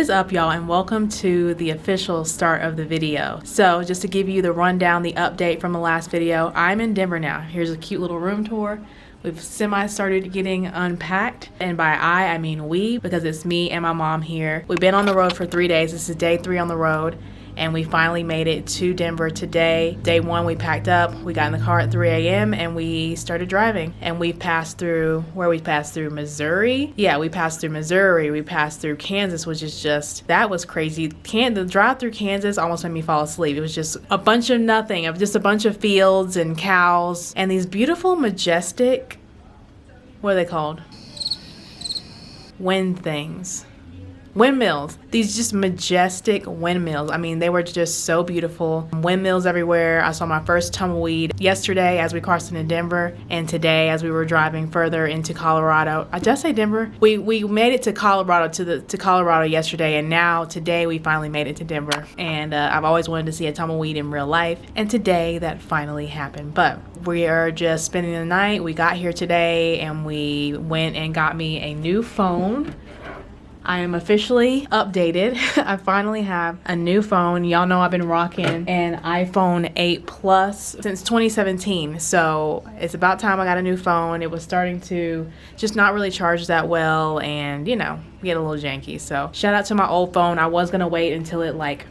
is up, y'all, and welcome to the official start of the video. So just to give you the rundown, the update from the last video, I'm in Denver now. Here's a cute little room tour. We've started getting unpacked, and by I mean we, because it's me and my mom here. We've been on the road for 3 days. This is day 3 on the road, and we finally made it to Denver today. Day 1, we packed up, we got in the car at 3 a.m. and we started driving. And we passed through, we passed through Missouri. Yeah, we passed through Missouri, we passed through Kansas, which is just, that was crazy. The drive through Kansas almost made me fall asleep. It was just a bunch of nothing, just a bunch of fields and cows and these beautiful, majestic, what are they called? Windmills. These just majestic windmills. I mean, they were just so beautiful. Windmills everywhere. I saw my first tumbleweed yesterday as we crossed into Denver, and today as we were driving further into Colorado. I just say Denver. We made it to Colorado, to Colorado yesterday, and now today we finally made it to Denver. And I've always wanted to see a tumbleweed in real life, and today that finally happened. But we are just spending the night. We got here today and we went and got me a new phone. I am officially updated. I finally have a new phone. Y'all know I've been rocking an iPhone 8 Plus since 2017. So it's about time I got a new phone. It was starting to just not really charge that well and, you know, get a little janky. So shout out to my old phone. I was gonna wait until it like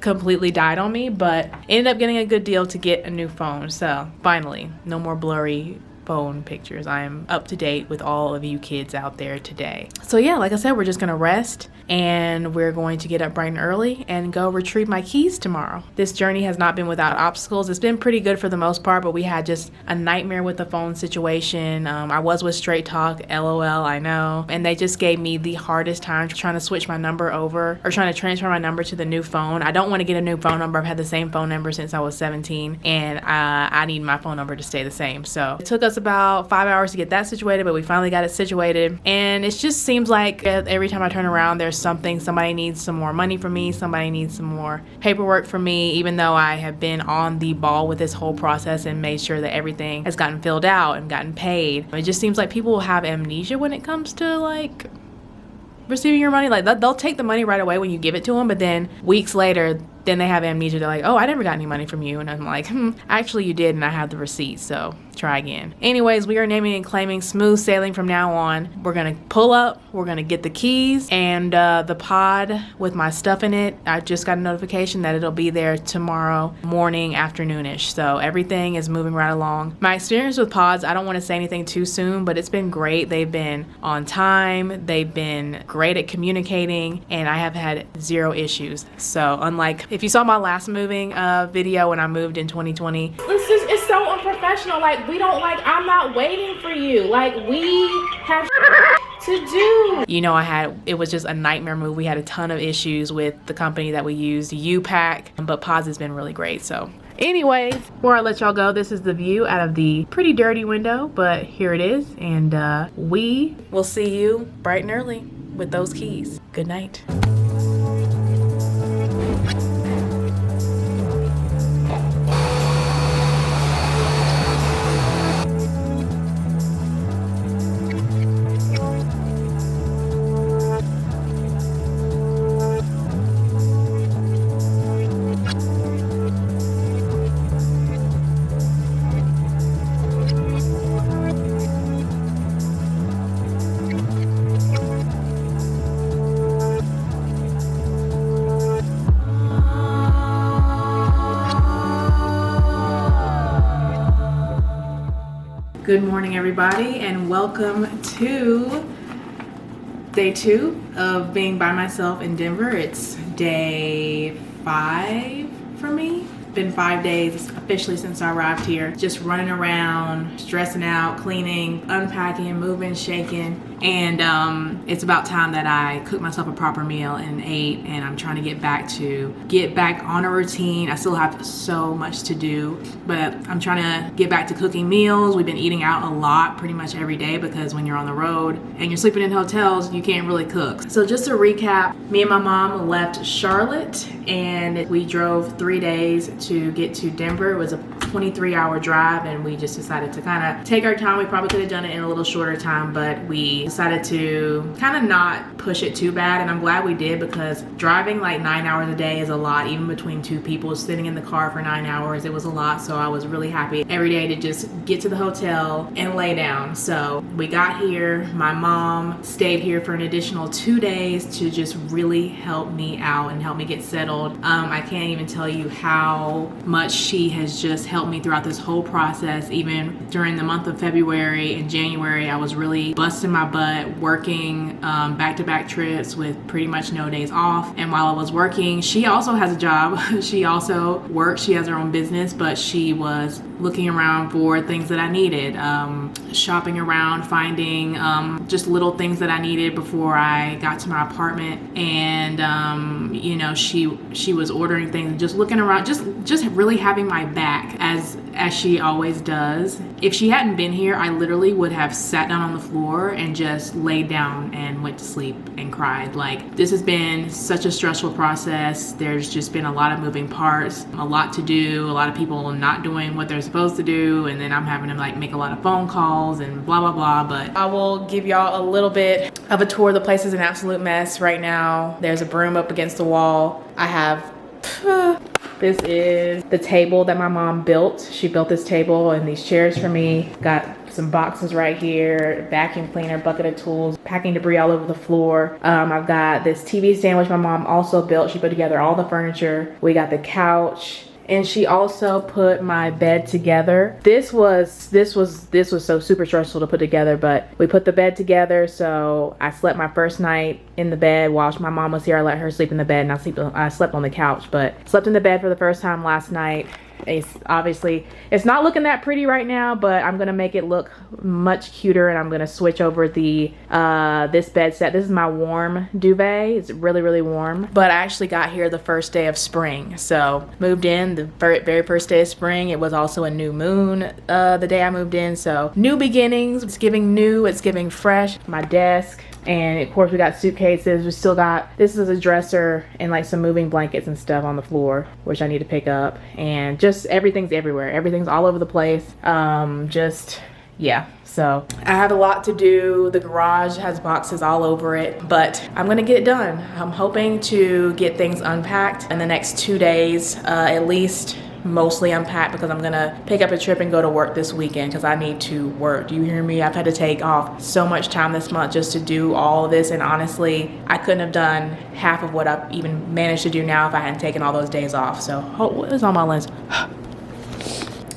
completely died on me, but ended up getting a good deal to get a new phone. So finally, no more blurry phone pictures. I am up to date with all of you kids out there today. So yeah, like I said, we're just gonna rest and we're going to get up bright and early and go retrieve my keys tomorrow. This journey has not been without obstacles. It's been pretty good for the most part, but we had just a nightmare with the phone situation. I was with Straight Talk, LOL, I know, and they just gave me the hardest time trying to switch my number over or trying to transfer my number to the new phone. I don't want to get a new phone number. I've had the same phone number since I was 17, and I need my phone number to stay the same. So it took us about 5 hours to get that situated, but we finally got it situated. And it just seems like every time I turn around, there's somebody needs some more money from me, somebody needs some more paperwork from me, even though I have been on the ball with this whole process and made sure that everything has gotten filled out and gotten paid. It just seems like people will have amnesia when it comes to like receiving your money. Like they'll take the money right away when you give it to them, but then weeks later, then they have amnesia. They're like, oh, I never got any money from you. And I'm like, actually you did, and I have the receipt, so try again. Anyways, we are naming and claiming smooth sailing from now on. We're gonna pull up, we're gonna get the keys and the pod with my stuff in it. I just got a notification that it'll be there tomorrow morning, afternoonish. So everything is moving right along. My experience with pods, I don't want to say anything too soon, but it's been great. They've been on time, they've been great at communicating, and I have had 0 issues. So unlike if you saw my last moving video when I moved in 2020, it's so unprofessional. Like I'm not waiting for you. Like we have to do. You know, it was just a nightmare move. We had a ton of issues with the company that we used, U-Pack, but Pods has been really great. So anyways, before I let y'all go, this is the view out of the pretty dirty window, but here it is, and we will see you bright and early with those keys. Good night. Good morning, everybody, and welcome to day 2 of being by myself in Denver. It's day 5 for me. It's been 5 days officially since I arrived here. Just running around, stressing out, cleaning, unpacking, moving, shaking. And it's about time that I cook myself a proper meal and ate, and I'm trying to get back on a routine. I still have so much to do, but I'm trying to get back to cooking meals. We've been eating out a lot, pretty much every day, because when you're on the road and you're sleeping in hotels, you can't really cook. So just to recap, me and my mom left Charlotte and we drove 3 days to get to Denver. It was a 23-hour drive, and we just decided to kind of take our time. We probably could have done it in a little shorter time, but we decided to kind of not push it too bad, and I'm glad we did, because driving like 9 hours a day is a lot, even between two people. Sitting in the car for 9 hours, it was a lot. So I was really happy every day to just get to the hotel and lay down. So we got here. My mom stayed here for an additional 2 days to just really help me out and help me get settled. I can't even tell you how much she has just helped me throughout this whole process. Even during the month of February and January, I was really busting my butt working back-to-back trips with pretty much no days off. And while I was working, she also has a job. She also works. She has her own business, but she was looking around for things that I needed, shopping around, finding just little things that I needed before I got to my apartment. And you know, she was ordering things and just looking around, just really having my back, as she always does. If she hadn't been here, I literally would have sat down on the floor and just laid down and went to sleep and cried. Like, this has been such a stressful process. There's just been a lot of moving parts, a lot to do, a lot of people not doing what they're supposed to do, and then I'm having to like make a lot of phone calls and blah blah blah. But I will give y'all a little bit of a tour. The place is an absolute mess right now. There's a broom up against the wall. I have this is the table that my mom built. She built this table and these chairs for me. Got some boxes right here, vacuum cleaner, bucket of tools, packing debris all over the floor. I've got this TV stand, which my mom also built. She put together all the furniture. We got the couch. And she also put my bed together. This was so super stressful to put together, but we put the bed together. So I slept my first night in the bed while my mom was here. I let her sleep in the bed, and I slept on the couch, but slept in the bed for the first time last night. It's not looking that pretty right now, but I'm gonna make it look much cuter, and I'm gonna switch over the this bed set. This is my warm duvet. It's really warm, but I actually got here the first day of spring. So moved in the very first day of spring. It was also a new moon the day I moved in, so new beginnings. It's giving new, it's giving fresh. My desk, and of course we got suitcases. We still got, this is a dresser and like some moving blankets and stuff on the floor, which I need to pick up. And just everything's everywhere. Everything's all over the place. Yeah, so I have a lot to do. The garage has boxes all over it, but I'm gonna get it done. I'm hoping to get things unpacked in the next 2 days, at least mostly unpacked, because I'm gonna pick up a trip and go to work this weekend because I need to work. Do you hear me? I've had to take off so much time this month just to do all of this, and honestly, I couldn't have done half of what I've even managed to do now if I hadn't taken all those days off. So, what is on my lens?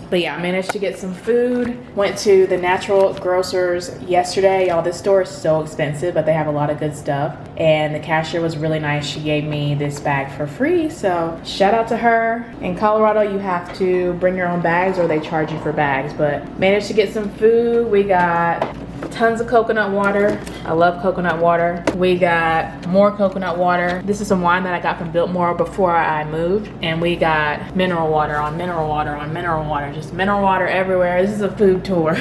But yeah, I managed to get some food. Went to the Natural Grocers yesterday. Y'all, this store is so expensive, but they have a lot of good stuff. And the cashier was really nice. She gave me this bag for free, so shout out to her. In Colorado, you have to bring your own bags or they charge you for bags, but managed to get some food. We got tons of coconut water. I love coconut water. We got more coconut water. This is some wine that I got from Biltmore before I moved. And we got mineral water on mineral water on mineral water. Just mineral water everywhere. This is a food tour.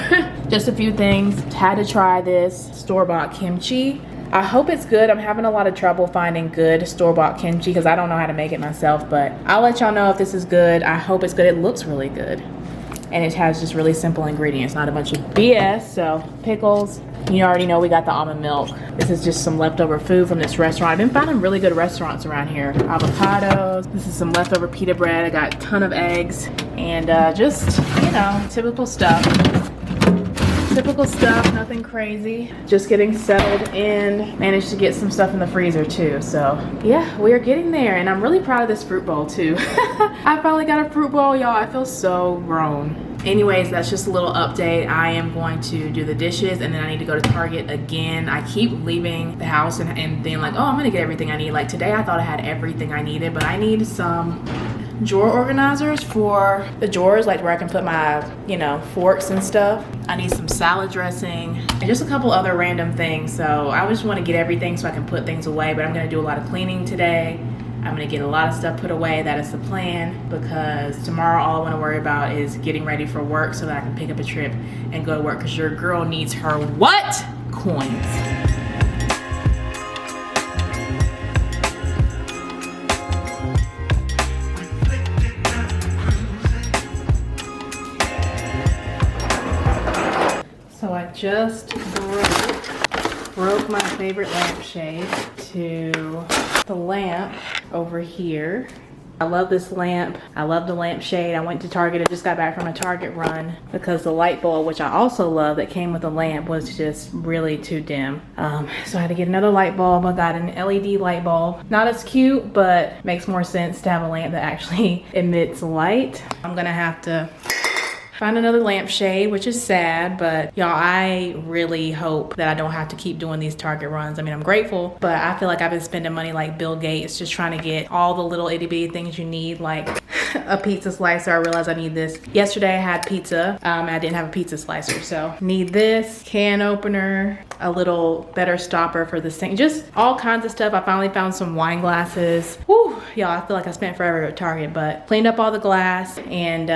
Just a few things. Had to try this store-bought kimchi. I hope it's good. I'm having a lot of trouble finding good store-bought kimchi because I don't know how to make it myself, but I'll let y'all know if this is good. I hope it's good. It looks really good. And it has just really simple ingredients, not a bunch of BS. So pickles, you already know we got the almond milk. This is just some leftover food from this restaurant. I've been finding really good restaurants around here. Avocados, this is some leftover pita bread. I got a ton of eggs and just, you know, typical stuff. Typical stuff, nothing crazy. Just getting settled in. Managed to get some stuff in the freezer too. So yeah, we're getting there, and I'm really proud of this fruit bowl too. I finally got a fruit bowl, y'all. I feel so grown. Anyways, that's just a little update. I am going to do the dishes, and then I need to go to Target again. I keep leaving the house and being like, oh, I'm gonna get everything I need. Like today I thought I had everything I needed, but I need some drawer organizers for the drawers, like where I can put my, you know, forks and stuff. I need some salad dressing and just a couple other random things. So I just want to get everything so I can put things away, but I'm going to do a lot of cleaning today. I'm going to get a lot of stuff put away. That is the plan, because tomorrow all I want to worry about is getting ready for work so that I can pick up a trip and go to work, because your girl needs her what? Coins. just broke my favorite lampshade to the lamp over here. I love this lamp. I love the lampshade. I went to Target. I just got back from a Target run because the light bulb, which I also love, that came with the lamp was just really too dim. So I had to get another light bulb. I got an LED light bulb. Not as cute, but makes more sense to have a lamp that actually emits light. I'm gonna have to find another lampshade, which is sad, but y'all, I really hope that I don't have to keep doing these Target runs. I mean, I'm grateful, but I feel like I've been spending money like Bill Gates, just trying to get all the little itty bitty things you need, like a pizza slicer. I realized I need this. Yesterday I had pizza, I didn't have a pizza slicer, so need this, can opener, a little better stopper for the sink, just all kinds of stuff. I finally found some wine glasses. Whew, y'all, I feel like I spent forever at Target, but cleaned up all the glass, and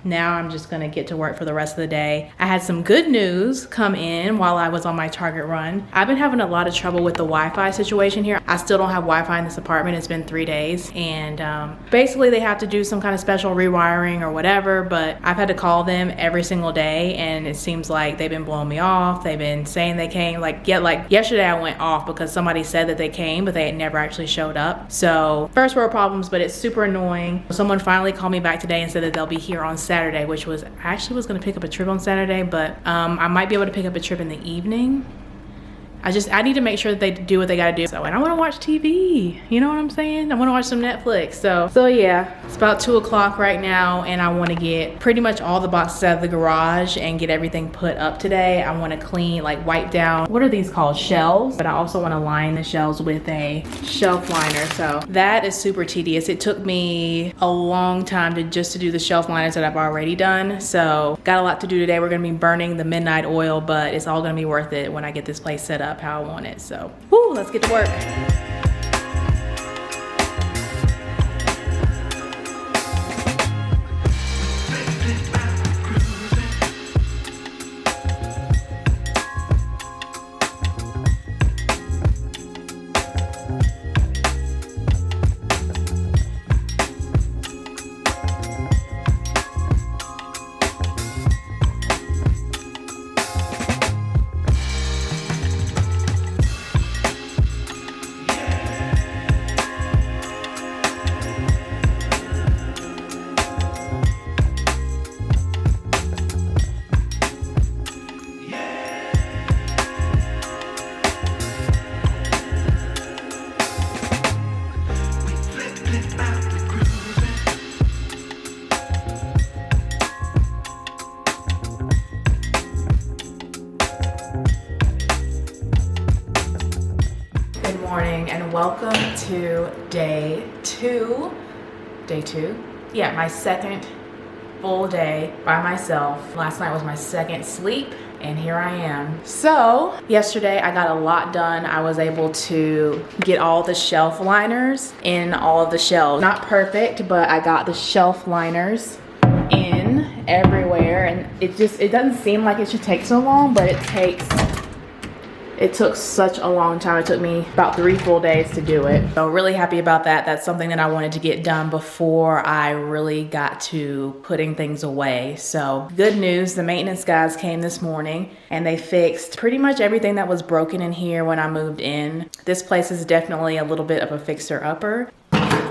now I'm just gonna get to work for the rest of the day. I had some good news come in while I was on my Target run. I've been having a lot of trouble with the Wi-Fi situation here. I still don't have Wi-Fi in this apartment. It's been 3 days, and basically they have to do some kind of special rewiring or whatever, but I've had to call them every single day, and it seems like they've been blowing me off. They've been saying they came, like yesterday I went off because somebody said that they came, but they had never actually showed up. So first world problems, but it's super annoying. Someone finally called me back today and said that they'll be here on Saturday, which was, I actually was gonna pick up a trip on Saturday, but I might be able to pick up a trip in the evening. I need to make sure that they do what they gotta do. So, and I wanna watch TV, you know what I'm saying? I wanna watch some Netflix. So yeah, it's about 2 o'clock right now, and I wanna get pretty much all the boxes out of the garage and get everything put up today. I wanna clean, like wipe down, what are these called? Shelves. But I also wanna line the shelves with a shelf liner. So that is super tedious. It took me a long time to do the shelf liners that I've already done. So got a lot to do today. We're gonna be burning the midnight oil, but it's all gonna be worth it when I get this place set up how I want it. So, woo, let's get to work. And welcome to day two. Yeah, my second full day by myself. Last night was my second sleep, and here I am. So yesterday I got a lot done. I was able to get all the shelf liners in all of the shelves. Not perfect, but I got the shelf liners in everywhere, and it doesn't seem like it should take so long, but it took such a long time. It took me about 3 full days to do it. So really happy about that. That's something that I wanted to get done before I really got to putting things away. So good news, the maintenance guys came this morning and they fixed pretty much everything that was broken in here when I moved in. This place is definitely a little bit of a fixer-upper.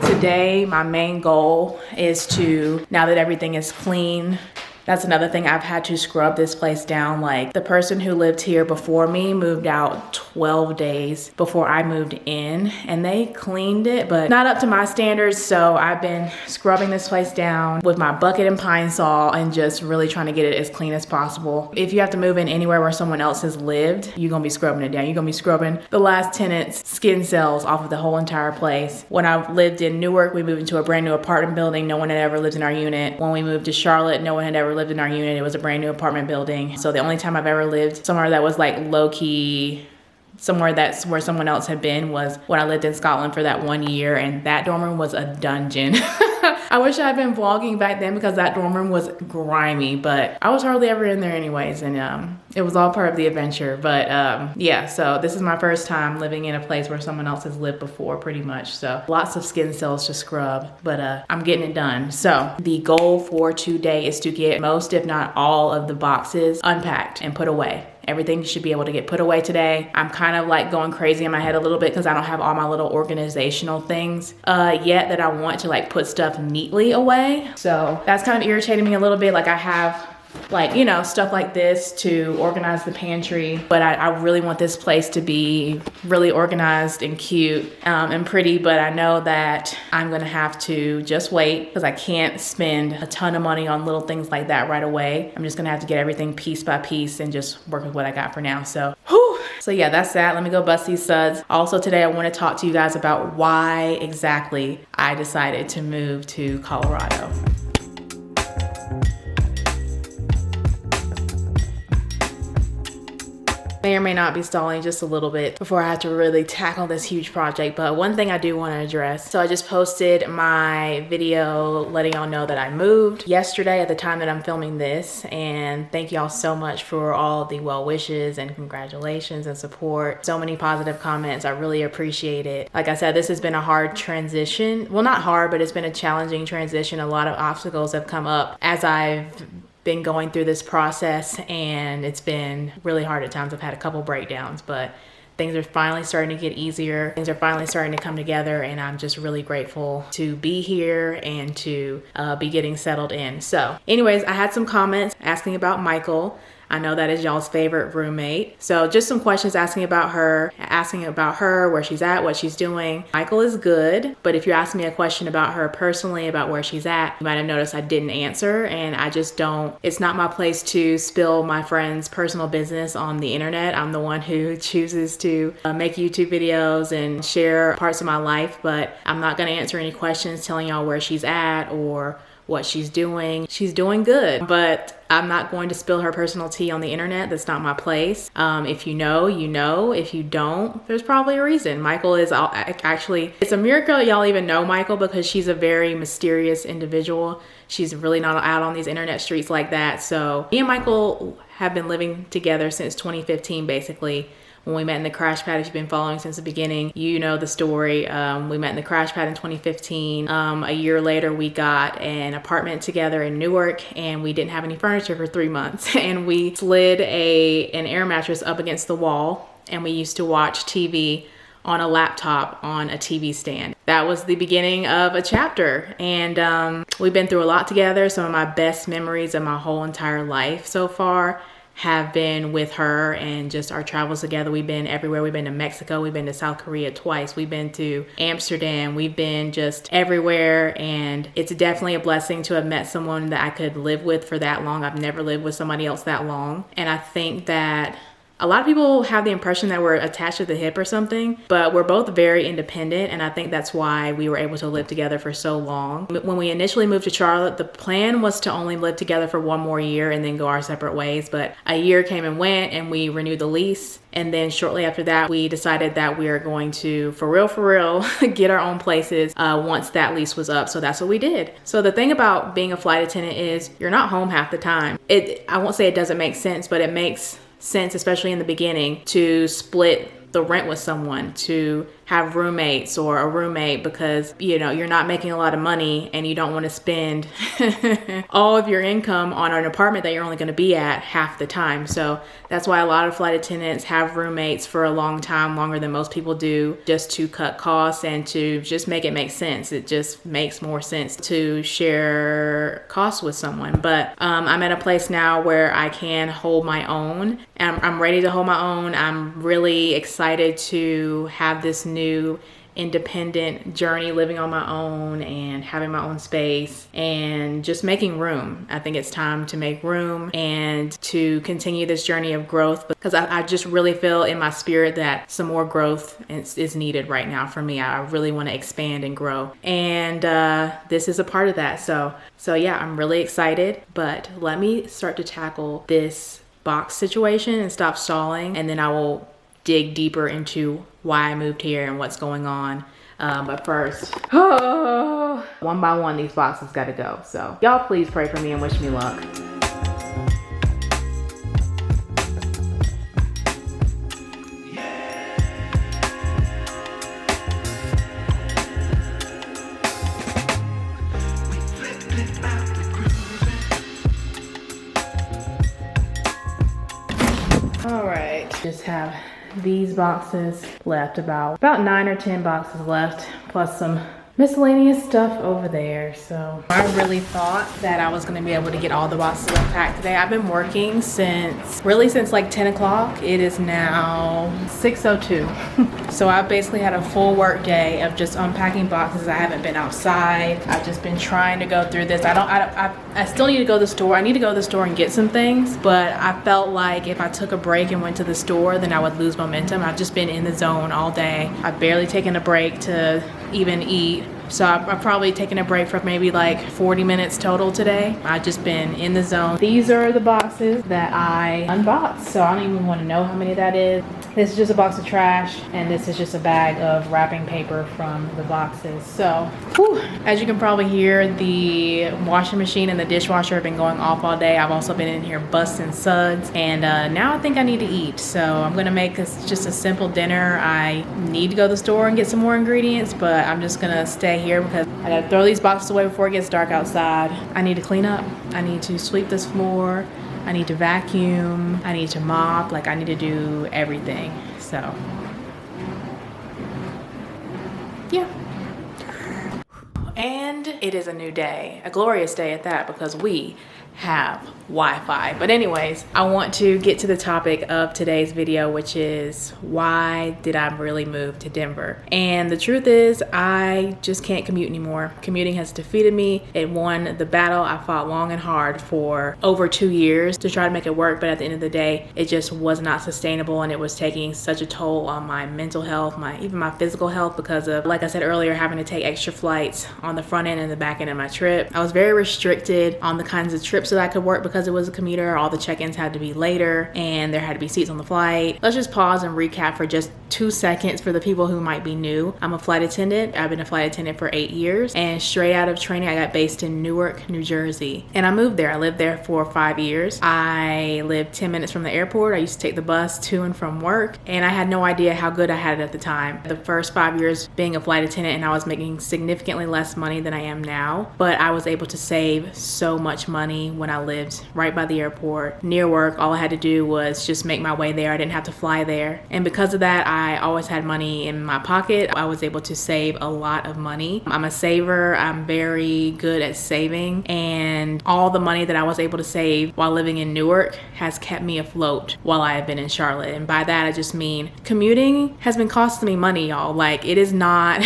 Today, my main goal is to, now that everything is clean, that's another thing, I've had to scrub this place down. Like, the person who lived here before me moved out 12 days before I moved in, and they cleaned it, but not up to my standards. So I've been scrubbing this place down with my bucket and pine saw and just really trying to get it as clean as possible. If you have to move in anywhere where someone else has lived, you're gonna be scrubbing it down. You're gonna be scrubbing the last tenant's skin cells off of the whole entire place. When I lived in Newark, we moved into a brand new apartment building. No one had ever lived in our unit. When we moved to Charlotte, no one had ever lived in our unit. It was a brand new apartment building. So the only time I've ever lived somewhere that was like low-key, somewhere that's where someone else had been, was when I lived in Scotland for that 1 year, and that dorm room was a dungeon. I wish I had been vlogging back then because that dorm room was grimy, but I was hardly ever in there anyways, and it was all part of the adventure. But yeah, so this is my first time living in a place where someone else has lived before, pretty much. So lots of skin cells to scrub, but I'm getting it done. So the goal for today is to get most, if not all, of the boxes unpacked and put away. everything should be able to get put away today. I'm kind of like going crazy in my head a little bit because I don't have all my little organizational things yet that I want to like put stuff neatly away. So that's kind of irritating me a little bit. Like I have like, you know, stuff like this to organize the pantry, but I really want this place to be really organized and cute and pretty, but I know that I'm gonna have to just wait because I can't spend a ton of money on little things like that right away. I'm just gonna have to get everything piece by piece and just work with what I got for now. So, whew. So yeah, that's that. Let me go bust these suds. Also today, I wanna talk to you guys about why exactly I decided to move to Colorado. May or may not be stalling just a little bit before I have to really tackle this huge project, but one thing I do want to address. So I just posted my video letting y'all know that I moved yesterday at the time that I'm filming this, and thank y'all so much for all the well wishes and congratulations and support. So many positive comments. I really appreciate it. Like I said, this has been a hard transition. Well, not hard, but it's been a challenging transition. A lot of obstacles have come up as I've been going through this process, and it's been really hard at times. I've had a couple breakdowns, but things are finally starting to get easier. Things are finally starting to come together, and I'm just really grateful to be here and to be getting settled in. So anyways, I had some comments asking about Michael. I know that is y'all's favorite roommate. So just some questions asking about her, where she's at, what she's doing. Michael is good, but if you ask me a question about her personally, about where she's at, you might have noticed I didn't answer, and I just don't, it's not my place to spill my friend's personal business on the internet. I'm the one who chooses to make YouTube videos and share parts of my life, but I'm not gonna answer any questions telling y'all where she's at or what she's doing. She's doing good, but I'm not going to spill her personal tea on the internet. That's not my place. If you know, you know. If you don't, there's probably a reason. Michael is actually, it's a miracle y'all even know Michael, because she's a very mysterious individual. She's really not out on these internet streets like that. So me and Michael have been living together since 2015, basically. When we met in the crash pad, if you've been following since the beginning, you know the story. We met in the crash pad in 2015. A year later, we got an apartment together in Newark, and we didn't have any furniture for 3 months. And we slid an air mattress up against the wall, and we used to watch TV on a laptop on a TV stand. That was the beginning of a chapter. And we've been through a lot together. Some of my best memories of my whole entire life so far have been with her and just our travels together. We've been everywhere. We've been to Mexico. We've been to South Korea twice. We've been to Amsterdam. We've been just everywhere. And it's definitely a blessing to have met someone that I could live with for that long. I've never lived with somebody else that long. And I think that a lot of people have the impression that we're attached to the hip or something, but we're both very independent, and I think that's why we were able to live together for so long. When we initially moved to Charlotte, the plan was to only live together for 1 more year and then go our separate ways, but a year came and went, and we renewed the lease. And then shortly after that, we decided that we are going to, for real, get our own places once that lease was up. So that's what we did. So the thing about being a flight attendant is you're not home half the time. I won't say it doesn't make sense, but it makes sense, especially in the beginning, to split the rent with someone, to have roommates or a roommate, because you know you're not making a lot of money and you don't want to spend all of your income on an apartment that you're only going to be at half the time. So that's why a lot of flight attendants have roommates for a long time, longer than most people do, just to cut costs and to just make it make sense. It just makes more sense to share costs with someone. But I'm at a place now where I can hold my own, and I'm ready to hold my own. I'm really excited to have this new independent journey, living on my own and having my own space and just making room. I think it's time to make room and to continue this journey of growth, because I just really feel in my spirit that some more growth is needed right now for me. I really want to expand and grow, and this is a part of that. So yeah, I'm really excited, but let me start to tackle this box situation and stop stalling, and then I will dig deeper into why I moved here and what's going on. But first, one by one, these boxes gotta go. So y'all please pray for me and wish me luck. All right, just have these boxes left, about 9 or 10 boxes left, plus some miscellaneous stuff over there. So I really thought that I was gonna be able to get all the boxes unpacked today. I've been working since like 10 o'clock. It is now 6:02. So I've basically had a full work day of just unpacking boxes. I haven't been outside. I've just been trying to go through this. I still need to go to the store. I need to go to the store and get some things, but I felt like if I took a break and went to the store, then I would lose momentum. I've just been in the zone all day. I've barely taken a break to even eat. So I've probably taken a break for maybe like 40 minutes total today. I've just been in the zone. These are the boxes that I unboxed. So I don't even want to know how many that is. This is just a box of trash, and this is just a bag of wrapping paper from the boxes. So, whew, as you can probably hear, the washing machine and the dishwasher have been going off all day. I've also been in here busting suds, and now I think I need to eat. So I'm gonna make this just a simple dinner. I need to go to the store and get some more ingredients, but I'm just gonna stay here because I gotta throw these boxes away before it gets dark outside. I need to clean up. I need to sweep this floor. I need to vacuum, I need to mop, like I need to do everything, so. Yeah. And it is a new day, a glorious day at that, because we have Wi-Fi. But anyways, I want to get to the topic of today's video, which is why did I really move to Denver? And the truth is, I just can't commute anymore. Commuting has defeated me. It won the battle. I fought long and hard for over 2 years to try to make it work, but at the end of the day, it just was not sustainable, and it was taking such a toll on my mental health, even my physical health, because of, like I said earlier, having to take extra flights on the front end and the back end of my trip. I was very restricted on the kinds of trips that I could work because it was a commuter. All the check-ins had to be later, and there had to be seats on the flight. Let's just pause and recap for just 2 seconds for the people who might be new. I'm a flight attendant. I've been a flight attendant for 8 years, and straight out of training, I got based in Newark, New Jersey. And I moved there. I lived there for 5 years. I lived 10 minutes from the airport. I used to take the bus to and from work, and I had no idea how good I had it at the time. The first 5 years being a flight attendant, and I was making significantly less money than I am now, but I was able to save so much money when I lived right by the airport near work. All I had to do was just make my way there. I didn't have to fly there. And because of that, I always had money in my pocket. I was able to save a lot of money. I'm a saver. I'm very good at saving, and all the money that I was able to save while living in Newark has kept me afloat while I have been in Charlotte. And by that, I just mean commuting has been costing me money, y'all. Like, it is not,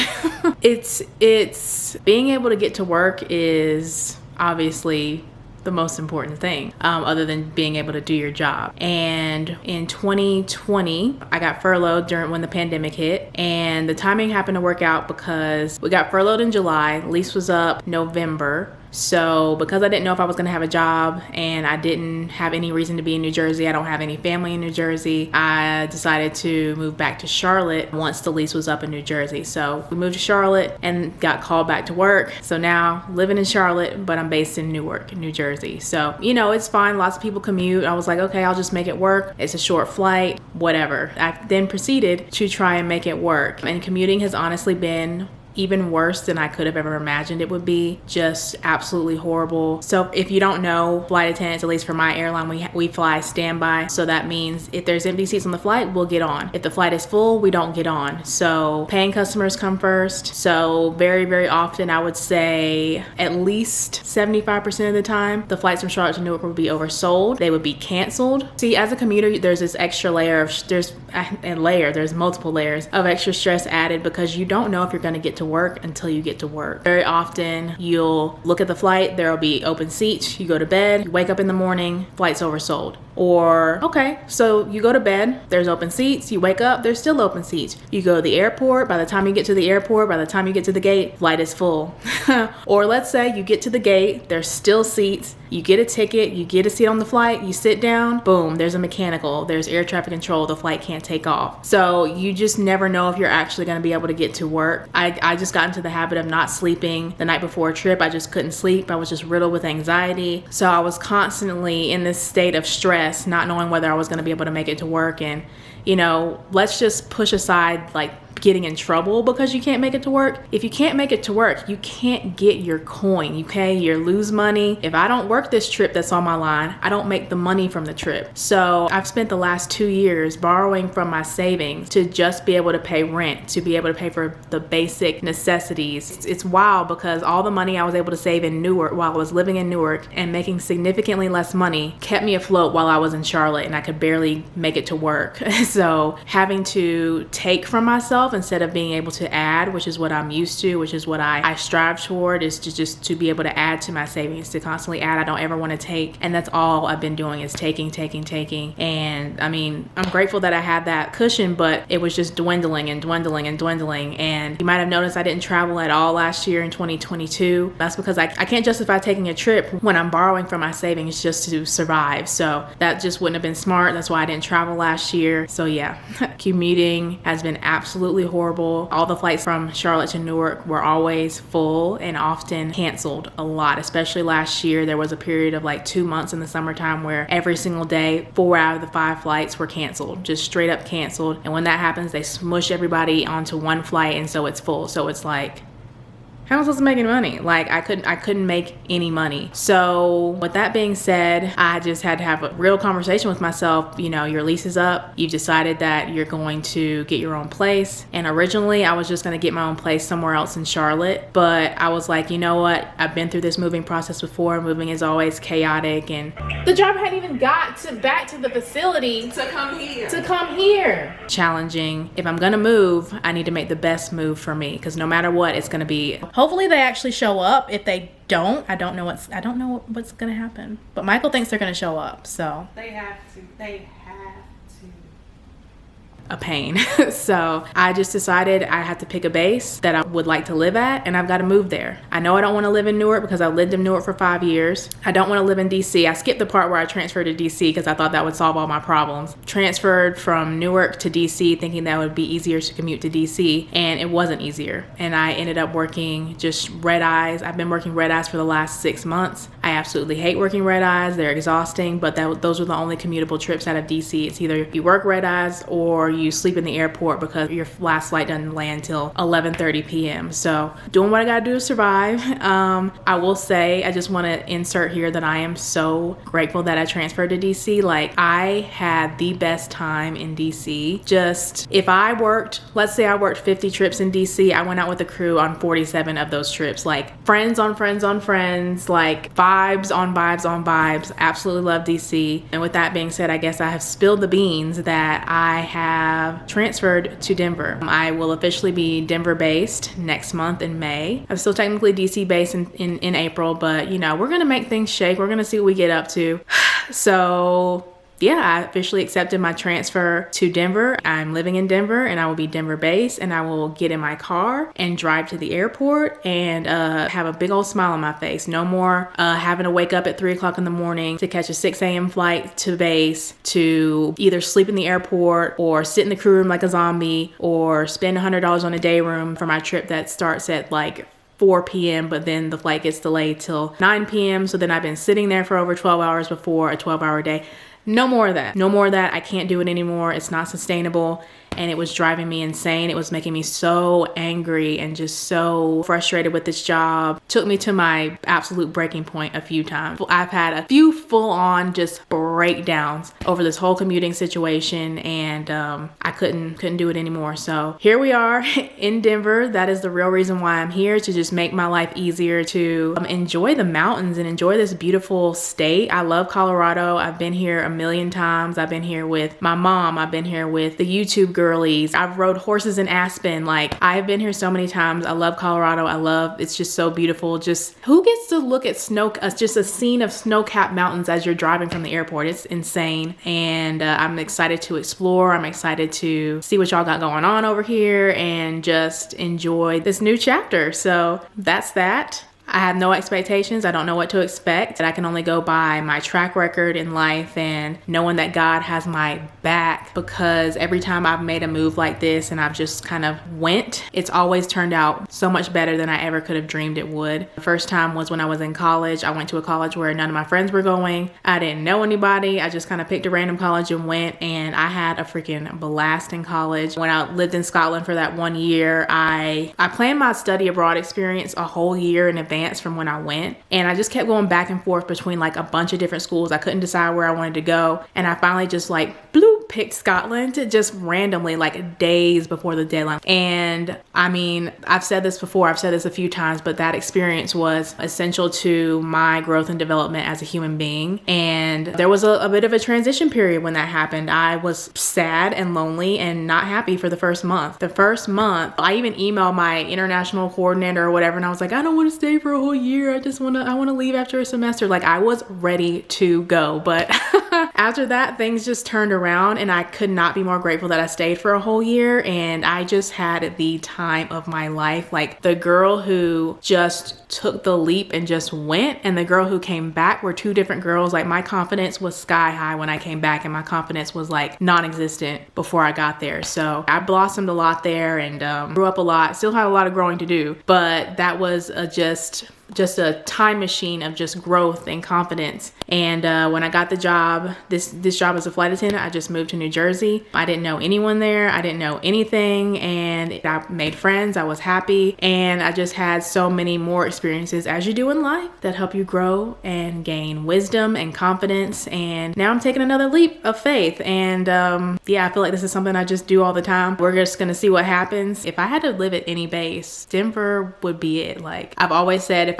it's being able to get to work is obviously the most important thing, other than being able to do your job. And in 2020, I got furloughed when the pandemic hit, and the timing happened to work out because we got furloughed in July, lease was up November. So because I didn't know if I was gonna have a job, and I didn't have any reason to be in New Jersey, I don't have any family in New Jersey, I decided to move back to Charlotte once the lease was up in New Jersey. So we moved to Charlotte and got called back to work. So now living in Charlotte, but I'm based in Newark, New Jersey. So, you know, it's fine. Lots of people commute. I was like, okay, I'll just make it work. It's a short flight, whatever. I then proceeded to try and make it work. And commuting has honestly been even worse than I could have ever imagined it would be. Just absolutely horrible. So if you don't know, flight attendants, at least for my airline, we fly standby. So that means if there's empty seats on the flight, we'll get on. If the flight is full, we don't get on. So paying customers come first. So very, very often, I would say at least 75% of the time, the flights from Charlotte to Newark would be oversold. They would be canceled. See, as a commuter, there's this extra layer of, there's multiple layers of extra stress added, because you don't know if you're gonna get to work until you get to work. Very often you'll look at the flight, there'll be open seats, you go to bed, you wake up in the morning, flight's oversold. Or, okay, so you go to bed, there's open seats, you wake up, there's still open seats. You go to the airport, by the time you get to the airport, by the time you get to the gate, flight is full. Or let's say you get to the gate, there's still seats, you get a ticket, you get a seat on the flight, you sit down, boom, there's a mechanical, there's air traffic control, the flight can't take off. So you just never know if you're actually gonna be able to get to work. I just got into the habit of not sleeping the night before a trip. I just couldn't sleep. I was just riddled with anxiety. So I was constantly in this state of stress, not knowing whether I was gonna be able to make it to work. And, you know, let's just push aside like getting in trouble because you can't make it to work. If you can't make it to work, you can't get your coin, okay? You lose money. If I don't work this trip that's on my line, I don't make the money from the trip. So I've spent the last 2 years borrowing from my savings to just be able to pay rent, to be able to pay for the basic necessities. It's wild because all the money I was able to save in Newark while I was living in Newark and making significantly less money kept me afloat while I was in Charlotte, and I could barely make it to work. So having to take from myself instead of being able to add, which is what I'm used to, which is what I strive toward, is to just to be able to add to my savings, to constantly add. I don't ever want to take, and that's all I've been doing is taking. And I mean, I'm grateful that I had that cushion, but it was just dwindling. And you might have noticed I didn't travel at all last year in 2022. That's because I can't justify taking a trip when I'm borrowing from my savings just to survive. So that just wouldn't have been smart. That's why I didn't travel last year. So yeah, commuting has been absolutely horrible. All the flights from Charlotte to Newark were always full and often canceled a lot, especially last year. There was a period of like 2 months in the summertime where every single day, 4 out of the 5 flights were canceled, just straight up canceled. And when that happens, they smush everybody onto one flight, and so it's full. So it's like, how am I supposed to make any money? Like I couldn't make any money. So with that being said, I just had to have a real conversation with myself. You know, your lease is up. You've decided that you're going to get your own place. And originally I was just going to get my own place somewhere else in Charlotte. But I was like, you know what? I've been through this moving process before. Moving is always chaotic. And the driver hadn't even got back to the facility to come here. Challenging. If I'm going to move, I need to make the best move for me, because no matter what, it's going to be. Hopefully they actually show up. If they don't, I don't know what's gonna happen. But Michael thinks they're gonna show up, so they have to. A pain. So I just decided I had to pick a base that I would like to live at, and I've got to move there. I know I don't want to live in Newark because I've lived in Newark for 5 years. I don't want to live in DC. I skipped the part where I transferred to DC because I thought that would solve all my problems. Transferred from Newark to DC thinking that would be easier to commute to DC, and it wasn't easier. And I ended up working just red eyes. I've been working red eyes for the last 6 months. I absolutely hate working red eyes. They're exhausting, but those were the only commutable trips out of DC. It's either you work red eyes or you sleep in the airport because your last flight doesn't land till 11:30 p.m. So doing what I gotta do to survive. I will say, I just want to insert here that I am so grateful that I transferred to DC. Like, I had the best time in DC. Just, if I worked, let's say I worked 50 trips in DC, I went out with the crew on 47 of those trips. Like, friends on friends on friends, like vibes on vibes on vibes. Absolutely love DC. And with that being said, I guess I have spilled the beans that I have transferred to Denver. I will officially be Denver based next month in May. I'm still technically DC based in April, but you know, we're gonna make things shake. We're gonna see what we get up to. So yeah, I officially accepted my transfer to Denver. I'm living in Denver, and I will be Denver based, and I will get in my car and drive to the airport and have a big old smile on my face. No more having to wake up at 3 o'clock in the morning to catch a 6 a.m. flight to base, to either sleep in the airport or sit in the crew room like a zombie, or spend $100 on a day room for my trip that starts at like 4 p.m. but then the flight gets delayed till 9 p.m. So then I've been sitting there for over 12 hours before a 12-hour day. No more of that. No more of that. I can't do it anymore. It's not sustainable. And it was driving me insane. It was making me so angry and just so frustrated with this job. Took me to my absolute breaking point a few times. I've had a few full-on just breakdowns over this whole commuting situation, and I couldn't do it anymore. So here we are in Denver. That is the real reason why I'm here, to just make my life easier, to enjoy the mountains and enjoy this beautiful state. I love Colorado. I've been here a million times. I've been here with my mom. I've been here with the YouTube girlies. I've rode horses in Aspen. Like, I've been here so many times. I love Colorado. It's just so beautiful. Just who gets to look at just a scene of snow-capped mountains as you're driving from the airport? It's insane. And I'm excited to explore. I'm excited to see what y'all got going on over here and just enjoy this new chapter. So that's that. I have no expectations. I don't know what to expect. I can only go by my track record in life and knowing that God has my back, because every time I've made a move like this and I've just kind of went, it's always turned out so much better than I ever could have dreamed it would. The first time was when I was in college. I went to a college where none of my friends were going. I didn't know anybody. I just kind of picked a random college and went, and I had a freaking blast in college. When I lived in Scotland for that 1 year, I planned my study abroad experience a whole year in advance from when I went, and I just kept going back and forth between like a bunch of different schools. I couldn't decide where I wanted to go, and I finally just like bloop picked Scotland just randomly, like days before the deadline. And I mean, I've said this before, I've said this a few times, but that experience was essential to my growth and development as a human being. And there was a bit of a transition period when that happened. I was sad and lonely and not happy for the first month. The first month, I even emailed my international coordinator or whatever, and I was like, I don't want to stay for a whole year. I want to leave after a semester. Like, I was ready to go. But after that, things just turned around, and I could not be more grateful that I stayed for a whole year. And I just had the time of my life. Like, the girl who just took the leap and just went, and the girl who came back were two different girls. Like, my confidence was sky high when I came back, and my confidence was like non-existent before I got there. So I blossomed a lot there and grew up a lot. Still had a lot of growing to do, but that was just a time machine of just growth and confidence. And when I got the job, this job as a flight attendant, I just moved to New Jersey. I didn't know anyone there. I didn't know anything, and I made friends. I was happy, and I just had so many more experiences, as you do in life, that help you grow and gain wisdom and confidence. And now I'm taking another leap of faith. And yeah, I feel like this is something I just do all the time. We're just gonna see what happens. If I had to live at any base, Denver would be it. Like, I've always said, if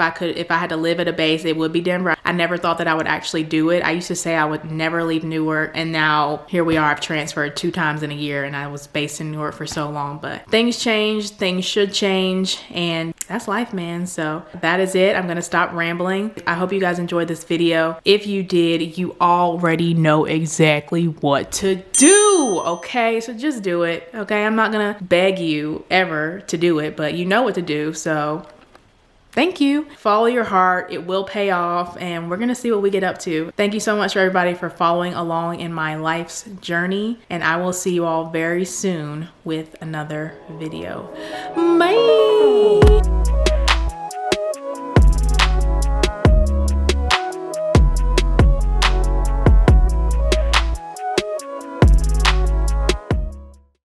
I had to live at a base, it would be Denver. I never thought that I would actually do it. I used to say I would never leave Newark, and now here we are. I've transferred 2 times in a year, and I was based in Newark for so long. But things change, things should change, and that's life, man. So that is it. I'm gonna stop rambling. I hope you guys enjoyed this video. If you did, you already know exactly what to do, okay? So just do it, okay? I'm not gonna beg you ever to do it, but you know what to do, so thank you. Follow your heart. It will pay off, and we're gonna see what we get up to. Thank you so much for everybody for following along in my life's journey, and I will see you all very soon with another video. Bye.